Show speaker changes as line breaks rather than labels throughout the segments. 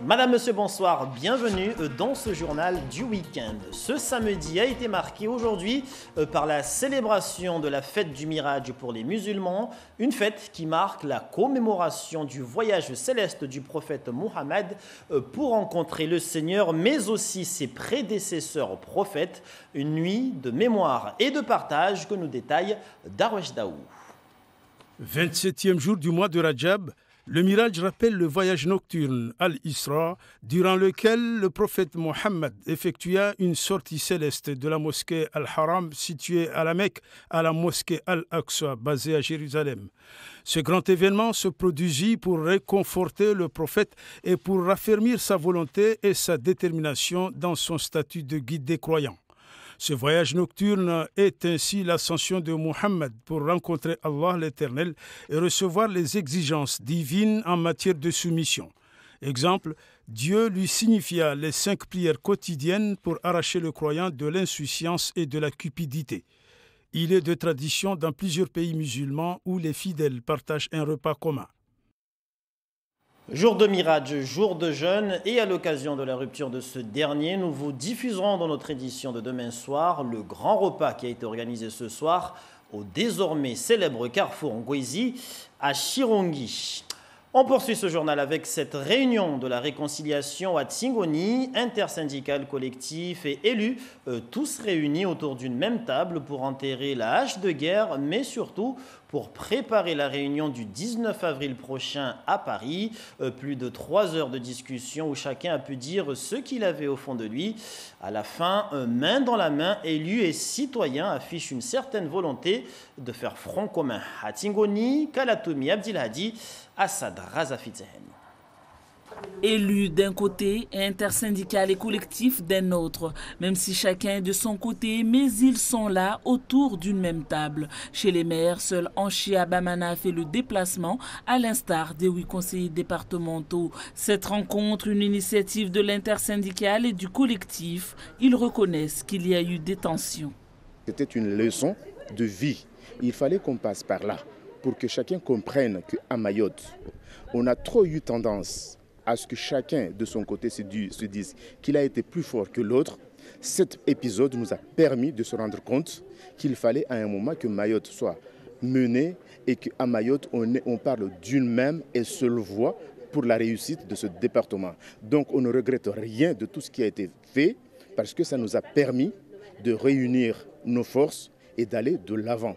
Madame, Monsieur, bonsoir, bienvenue dans ce journal du week-end. Ce samedi a été marqué aujourd'hui par la célébration de la fête du Miraj pour les musulmans, une fête qui marque la commémoration du voyage céleste du prophète Mohammed pour rencontrer le Seigneur, mais aussi ses prédécesseurs prophètes, une nuit de mémoire et de partage que nous détaille Darwesh Daou.
27e jour du mois de Rajab, le Miraj rappelle le voyage nocturne Al-Isra, durant lequel le prophète Mohammed effectua une sortie céleste de la mosquée Al-Haram située à la Mecque à la mosquée Al-Aqsa basée à Jérusalem. Ce grand événement se produisit pour réconforter le prophète et pour raffermir sa volonté et sa détermination dans son statut de guide des croyants. Ce voyage nocturne est ainsi l'ascension de Mohammed pour rencontrer Allah l'Éternel et recevoir les exigences divines en matière de soumission. Exemple, Dieu lui signifia les 5 prières quotidiennes pour arracher le croyant de l'insouciance et de la cupidité. Il est de tradition dans plusieurs pays musulmans où les fidèles partagent un repas commun.
Jour de Miraj, jour de jeûne, et à l'occasion de la rupture de ce dernier, nous vous diffuserons dans notre édition de demain soir le grand repas qui a été organisé ce soir au désormais célèbre carrefour Ngwezi à Chirongi. On poursuit ce journal avec cette réunion de la réconciliation à Tsingoni, intersyndicale, collectif et élus, tous réunis autour d'une même table pour enterrer la hache de guerre, mais surtout pour préparer la réunion du 19 avril prochain à Paris. Plus de 3 heures de discussion où chacun a pu dire ce qu'il avait au fond de lui. À la fin, main dans la main, élus et citoyens affichent une certaine volonté de faire front commun. À Tsingoni, Kalatoumi Abdilhadi, Assad Razafidzen.
Élus d'un côté et intersyndical et collectif d'un autre, même si chacun est de son côté, mais ils sont là autour d'une même table. Chez les maires, seul Anchi Abamana a fait le déplacement, à l'instar des 8 conseillers départementaux. Cette rencontre, une initiative de l'intersyndical et du collectif, ils reconnaissent qu'il y a eu des tensions.
C'était une leçon de vie. Il fallait qu'on passe par là pour que chacun comprenne qu'à Mayotte, on a trop eu tendance à ce que chacun de son côté se dise qu'il a été plus fort que l'autre. Cet épisode nous a permis de se rendre compte qu'il fallait à un moment que Mayotte soit menée et qu'à Mayotte on parle d'une même et seule voix pour la réussite de ce département. Donc on ne regrette rien de tout ce qui a été fait parce que ça nous a permis de réunir nos forces et d'aller de l'avant.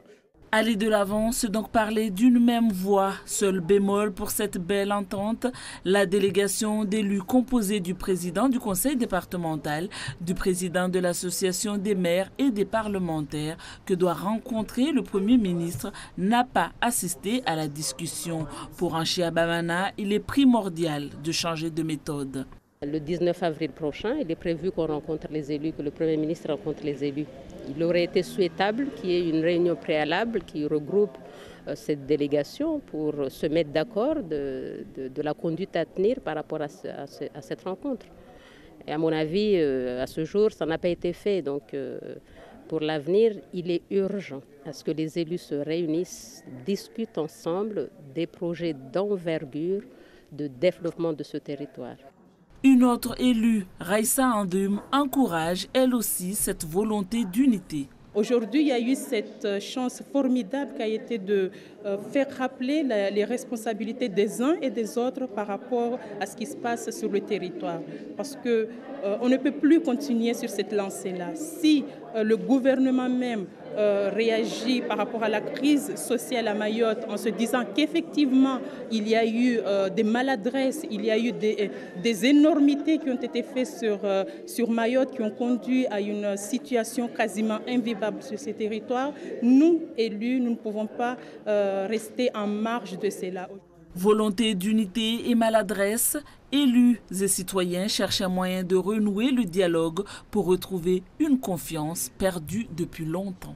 Aller de l'avant, c'est donc parler d'une même voix. Seul bémol pour cette belle entente, la délégation d'élus composée du président du conseil départemental, du président de l'association des maires et des parlementaires que doit rencontrer le Premier ministre n'a pas assisté à la discussion. Pour Anchi Abamana, il est primordial de changer de méthode.
Le 19 avril prochain, il est prévu qu'on rencontre les élus, que le Premier ministre rencontre les élus. Il aurait été souhaitable qu'il y ait une réunion préalable qui regroupe cette délégation pour se mettre d'accord de la conduite à tenir par rapport à cette rencontre. Et à mon avis, à ce jour, ça n'a pas été fait. Donc, pour l'avenir, il est urgent à ce que les élus se réunissent, discutent ensemble des projets d'envergure de développement de ce territoire.
Une autre élue, Raissa Andoum, encourage elle aussi cette volonté d'unité.
Aujourd'hui, il y a eu cette chance formidable qui a été de faire rappeler les responsabilités des uns et des autres par rapport à ce qui se passe sur le territoire. Parce qu'on ne peut plus continuer sur cette lancée-là. Si le gouvernement même réagit par rapport à la crise sociale à Mayotte en se disant qu'effectivement, il y a eu des maladresses, il y a eu des énormités qui ont été faites sur Mayotte, qui ont conduit à une situation quasiment invivable sur ces territoires. Nous, élus, nous ne pouvons pas rester en marge de cela.
Volonté d'unité et maladresse, élus et citoyens cherchent un moyen de renouer le dialogue pour retrouver une confiance perdue depuis longtemps.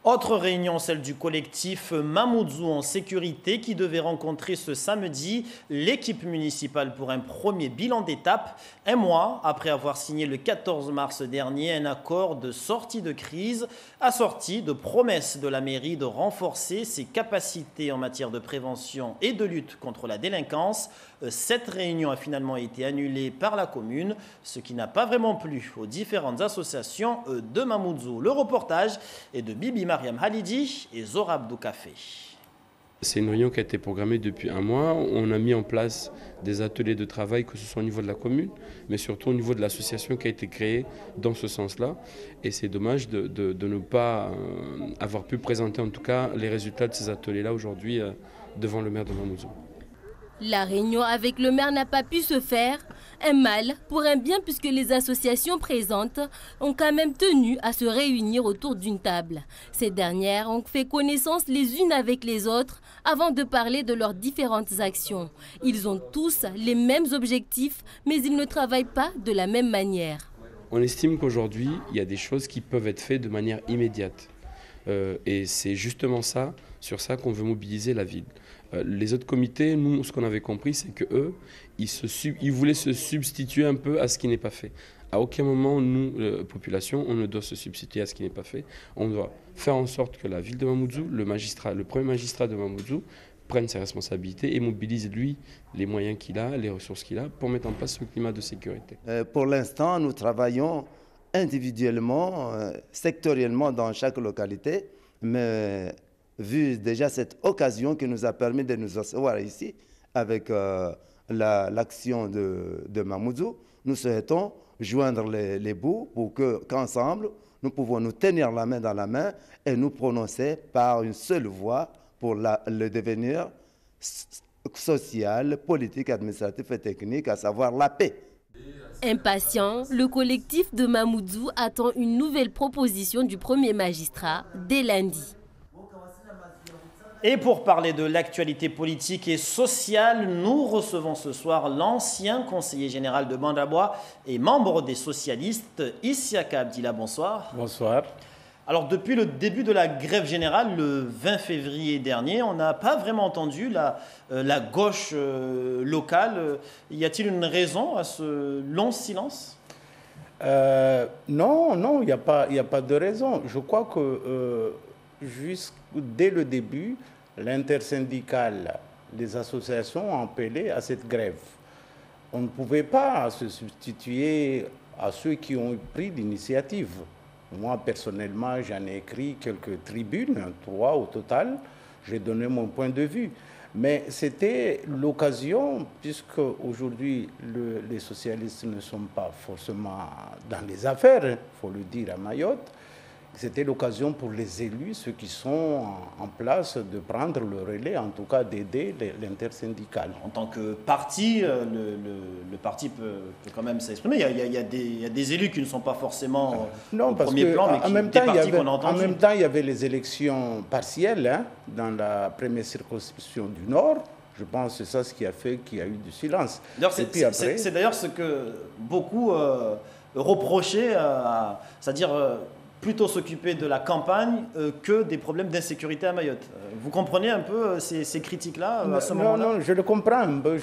Autre réunion, celle du collectif Mamoudzou en sécurité qui devait rencontrer ce samedi l'équipe municipale pour un premier bilan d'étape, un mois après avoir signé le 14 mars dernier un accord de sortie de crise assorti de promesses de la mairie de renforcer ses capacités en matière de prévention et de lutte contre la délinquance. Cette réunion a finalement été annulée par la commune, ce qui n'a pas vraiment plu aux différentes associations de Mamoudzou. Le reportage est de Bibi Mariam Halidi et Zorab Doucafé.
C'est une réunion qui a été programmée depuis un mois. On a mis en place des ateliers de travail, que ce soit au niveau de la commune, mais surtout au niveau de l'association qui a été créée dans ce sens-là. Et c'est dommage de ne pas avoir pu présenter en tout cas les résultats de ces ateliers-là aujourd'hui devant le maire de Mamoudzou.
La réunion avec le maire n'a pas pu se faire. Un mal pour un bien puisque les associations présentes ont quand même tenu à se réunir autour d'une table. Ces dernières ont fait connaissance les unes avec les autres avant de parler de leurs différentes actions. Ils ont tous les mêmes objectifs, mais ils ne travaillent pas de la même manière.
On estime qu'aujourd'hui, il y a des choses qui peuvent être faites de manière immédiate. Et c'est justement ça, sur ça qu'on veut mobiliser la ville. Les autres comités, nous, ce qu'on avait compris, c'est qu'eux, ils voulaient se substituer un peu à ce qui n'est pas fait. À aucun moment, nous, population, on ne doit se substituer à ce qui n'est pas fait. On doit faire en sorte que la ville de Mamoudzou, le premier magistrat de Mamoudzou, prenne ses responsabilités et mobilise, lui, les moyens qu'il a, les ressources qu'il a, pour mettre en place ce climat de sécurité.
Pour l'instant, nous travaillons individuellement, sectoriellement dans chaque localité, mais vu déjà cette occasion qui nous a permis de nous asseoir ici avec l'action de Mamoudzou, nous souhaitons joindre les bouts pour qu'ensemble, nous pouvons nous tenir la main dans la main et nous prononcer par une seule voix pour le devenir social, politique, administratif et technique, à savoir la paix.
Impatient, le collectif de Mamoudzou attend une nouvelle proposition du premier magistrat dès lundi.
Et pour parler de l'actualité politique et sociale, nous recevons ce soir l'ancien conseiller général de Bandaboua et membre des socialistes, Issiaka Abdila. Bonsoir.
Bonsoir.
Alors depuis le début de la grève générale, le 20 février dernier, on n'a pas vraiment entendu la gauche locale. Y a-t-il une raison à ce long silence ?
Non, il n'y a pas de raison. Je crois que dès le début, l'intersyndicale, les associations ont appelé à cette grève. On ne pouvait pas se substituer à ceux qui ont pris l'initiative. Moi, personnellement, j'en ai écrit quelques tribunes, 3 au total. J'ai donné mon point de vue. Mais c'était l'occasion, puisque aujourd'hui, les socialistes ne sont pas forcément dans les affaires, il faut le dire, à Mayotte. C'était l'occasion pour les élus, ceux qui sont en place, de prendre le relais, en tout cas d'aider l'intersyndicale.
En tant que parti, le parti peut quand même s'exprimer. Il y a des élus qui ne sont pas forcément au premier plan, mais des partis qu'on a entendus.
En même temps, il y avait les élections partielles dans la première circonscription du Nord. Je pense que c'est ça ce qui a fait qu'il y a eu du silence.
C'est d'ailleurs ce que beaucoup reprochaient, c'est-à-dire plutôt s'occuper de la campagne que des problèmes d'insécurité à Mayotte. Vous comprenez un peu ces critiques-là à ce moment-là ?
Non, je le comprends un peu,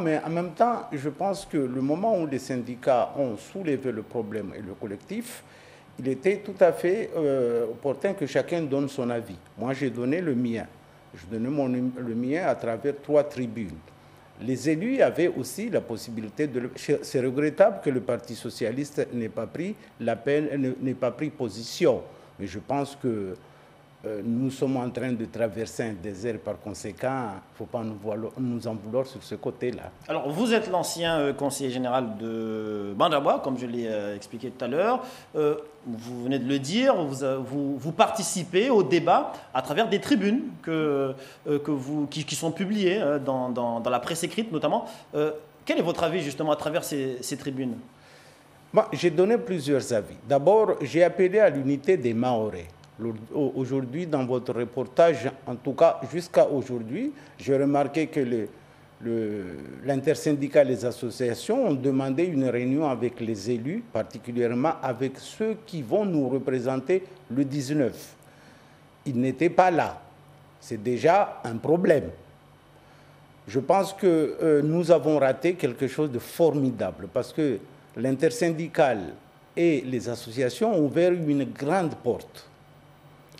mais en même temps, je pense que le moment où les syndicats ont soulevé le problème et le collectif, il était tout à fait opportun que chacun donne son avis. Moi, j'ai donné le mien. Je donnais le mien à travers 3 tribunes. Les élus avaient aussi la possibilité de... C'est regrettable que le Parti socialiste n'ait pas pris position. Mais je pense que nous sommes en train de traverser un désert, par conséquent, il ne faut pas nous en vouloir sur ce côté-là.
Alors, vous êtes l'ancien conseiller général de Bandaboua, comme je l'ai expliqué tout à l'heure. Vous venez de le dire, vous participez au débat à travers des tribunes qui sont publiées dans la presse écrite notamment. Quel est votre avis justement à travers ces tribunes ?
J'ai donné plusieurs avis. D'abord, j'ai appelé à l'unité des Mahorais. Aujourd'hui, dans votre reportage, en tout cas jusqu'à aujourd'hui, j'ai remarqué que l'intersyndicale et les associations ont demandé une réunion avec les élus, particulièrement avec ceux qui vont nous représenter le 19. il n'était pas là. C'est déjà un problème. Je pense que nous avons raté quelque chose de formidable parce que l'intersyndicale et les associations ont ouvert une grande porte.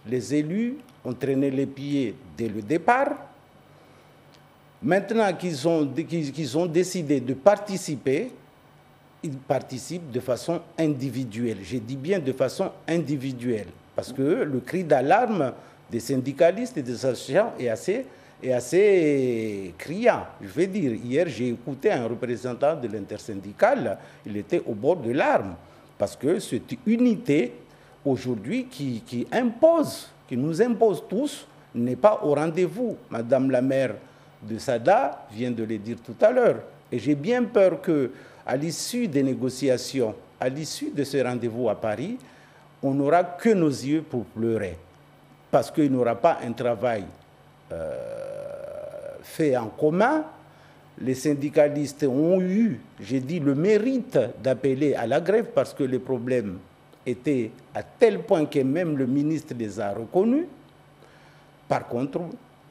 Les élus ont traîné les pieds dès le départ. Maintenant qu'ils ont décidé de participer, ils participent de façon individuelle. Je dis bien de façon individuelle, parce que le cri d'alarme des syndicalistes et des associations est assez criant. Je vais dire, hier j'ai écouté un représentant de l'intersyndicale, il était au bord de larmes, parce que cette unité aujourd'hui qui nous impose tous, n'est pas au rendez-vous. Madame la maire de Sada vient de le dire tout à l'heure. Et j'ai bien peur qu'à l'issue des négociations, à l'issue de ce rendez-vous à Paris, on n'aura que nos yeux pour pleurer. Parce qu'il n'y aura pas un travail fait en commun. Les syndicalistes ont eu, j'ai dit, le mérite d'appeler à la grève parce que les problèmes étaient à tel point que même le ministre les a reconnus. Par contre,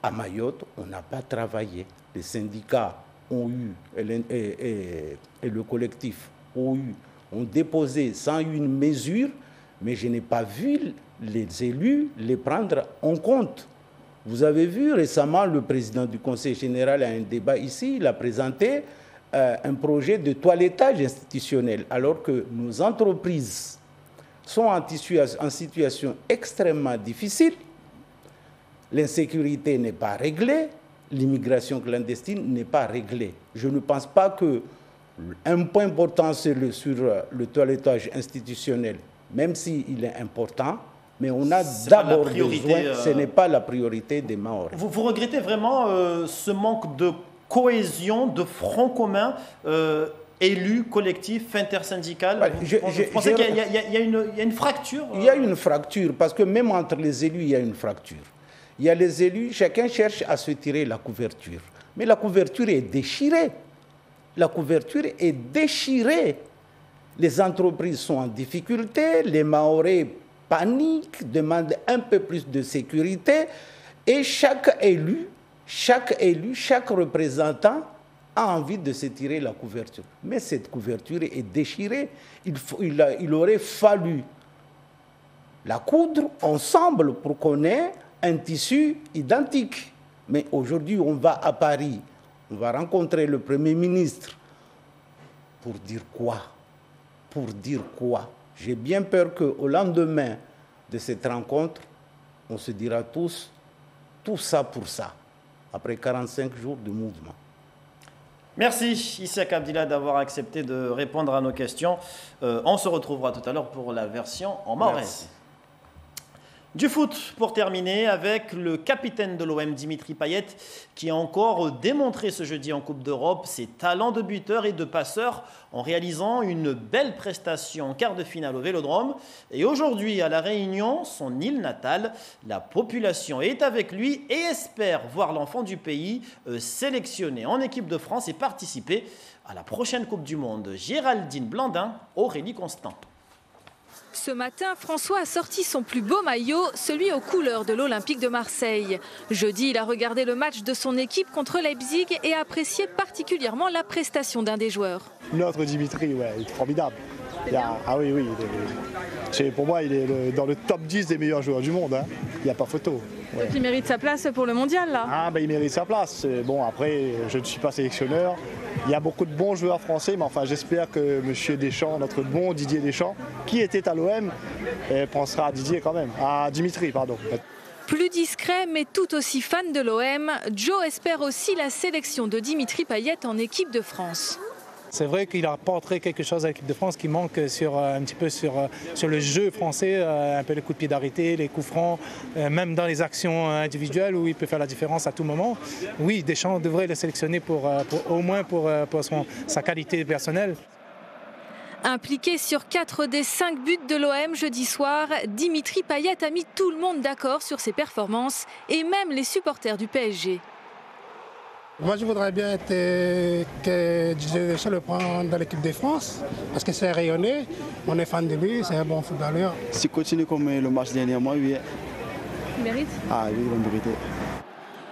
à Mayotte, on n'a pas travaillé. Les syndicats ont eu, et le collectif ont déposé sans une mesure, mais je n'ai pas vu les élus les prendre en compte. Vous avez vu récemment, le président du Conseil général à un débat ici, il a présenté un projet de toilettage institutionnel, alors que nos entreprises sont en situation extrêmement difficile. L'insécurité n'est pas réglée, l'immigration clandestine n'est pas réglée. Je ne pense pas qu'un point important sur le toilettage institutionnel, même s'il est important, mais on a d'abord besoin, ce n'est pas la priorité des Mahorais.
Vous regrettez vraiment ce manque de cohésion, de front commun élus, collectif, intersyndical? Vous pensez qu'il y a une fracture?
Il y a une fracture, parce que même entre les élus, il y a une fracture. Il y a les élus, chacun cherche à se tirer la couverture. Mais la couverture est déchirée. La couverture est déchirée. Les entreprises sont en difficulté, les Mahorais paniquent, demandent un peu plus de sécurité. Et chaque élu, chaque représentant a envie de se tirer la couverture. Mais cette couverture est déchirée. Il aurait fallu la coudre ensemble pour qu'on ait un tissu identique. Mais aujourd'hui, on va à Paris, on va rencontrer le Premier ministre. Pour dire quoi? Pour dire quoi? J'ai bien peur qu'au lendemain de cette rencontre, on se dira tous, tout ça pour ça, après 45 jours de mouvement.
Merci Issaq Abdillah d'avoir accepté de répondre à nos questions. On se retrouvera tout à l'heure pour la version en mahorais. Du foot pour terminer avec le capitaine de l'OM Dimitri Payet qui a encore démontré ce jeudi en Coupe d'Europe ses talents de buteur et de passeur en réalisant une belle prestation en quart de finale au Vélodrome. Et aujourd'hui à La Réunion, son île natale, la population est avec lui et espère voir l'enfant du pays sélectionné en équipe de France et participer à la prochaine Coupe du Monde. Géraldine Blandin, Aurélie Constant.
Ce matin, François a sorti son plus beau maillot, celui aux couleurs de l'Olympique de Marseille. Jeudi, il a regardé le match de son équipe contre Leipzig et a apprécié particulièrement la prestation d'un des joueurs.
Notre Dimitri, ouais, il est formidable. Ah oui, pour moi, il est dans le top 10 des meilleurs joueurs du monde. Hein. Il n'y a pas photo.
Ouais. Donc il mérite sa place pour le mondial, là?
Ah, il mérite sa place. Bon, après, je ne suis pas sélectionneur. Il y a beaucoup de bons joueurs français, mais enfin, j'espère que M. Deschamps, notre bon Didier Deschamps, qui était à l'OM, pensera à Didier quand même. À Dimitri, pardon.
Plus discret, mais tout aussi fan de l'OM, Joe espère aussi la sélection de Dimitri Payet en équipe de France.
C'est vrai qu'il apporterait quelque chose à l'équipe de France qui manque un petit peu sur le jeu français, un peu les coups de pied d'arrêté, les coups francs, même dans les actions individuelles où il peut faire la différence à tout moment. Oui, Deschamps devrait le sélectionner au moins pour sa qualité personnelle.
Impliqué sur 4 des 5 buts de l'OM jeudi soir, Dimitri Payet a mis tout le monde d'accord sur ses performances et même les supporters du PSG.
Moi, je voudrais bien que Didier Deschamps le prenne dans l'équipe de France, parce que c'est rayonné, on est fan de lui, c'est un bon footballeur.
S'il continue comme le match dernièrement, oui,
qu'il mérite?
Ah oui, il a mérité.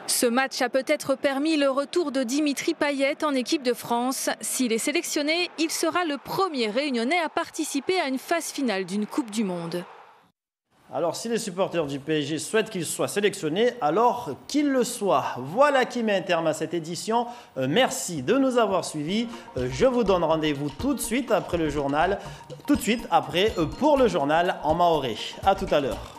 Ce match a peut-être permis le retour de Dimitri Payet en équipe de France. S'il est sélectionné, il sera le premier Réunionnais à participer à une phase finale d'une Coupe du Monde.
Alors, si les supporters du PSG souhaitent qu'il soit sélectionné, alors qu'il le soit. Voilà qui met un terme à cette édition. Merci de nous avoir suivis. Je vous donne rendez-vous tout de suite après le journal. Pour le journal en maoré. À tout à l'heure.